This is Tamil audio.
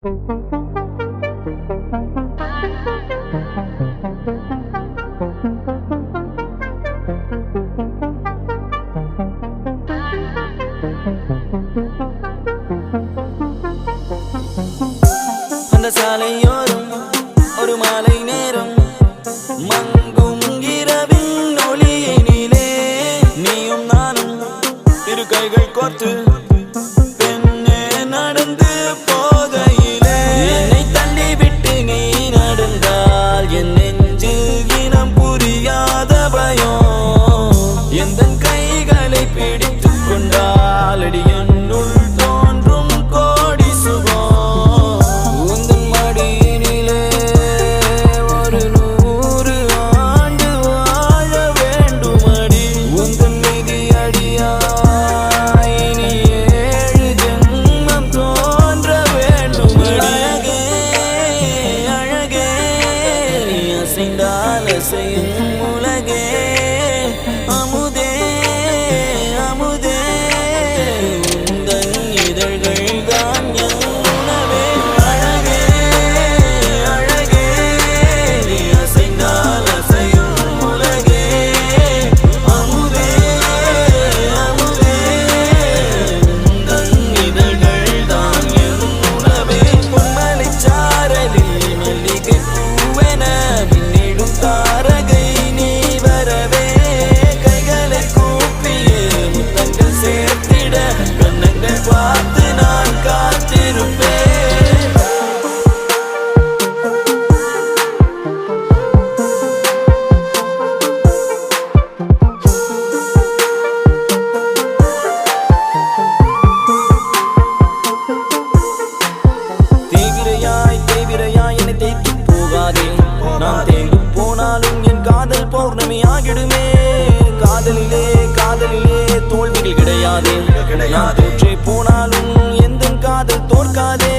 அந்த சாலையோரம் ஒரு மாலை நேரம் மங்கும் இரவின் ஒளியினிலே நீயும் நானும் இரு கைகள் கோர்த்து பெண்ணே நடந்து போகையிலே என்னை தள்ளிவிட்டு நீ நடந்தால் என் நெஞ்சில் இனம் புரியாத பயம் எந்த கைகளை பிடித்துக் கொண்டால் அடி என்னுள் தோன்றும் கோடி சுகம் உந்தன் மடியினிலே ஒரு 100 ஆண்டு வாழ வேண்டும் அடி உந்தன் மீதி அடியாய் இனி 7 ஜென்மம் தோன்ற வேண்டும் அழகே அழகே நீ அசைந்தால் அசையும் உலகே அமுதே அமுதே உந்தன் இதழ்கள் தான் என் உணவே அழகே அழகே நீ அசைந்தால் அசையும் உலகே அமுதே அமுதே உந்தன் இதழ்கள் தான் என் உணவே பொன்மலைச் சாரலில் மல்லிகை பூவென மின்னிடும் தாரகை நீ வரவே கைகளை கூப்பியே முத்தங்கள் சேர்த்திட கண்ணங்கள் பார்த்து நான் காத்திருப்பேன் தீவிரையாய் என்னை தேய்த்து போகாதே நான் தேய்ந்து போனாலும் என் காதல் பௌர்ணமியாகிடுமே காதலிலே தோல்விகள் கிடையாதே நான் தோற்றே போனாலும் எந்த காதல் தோற்காதே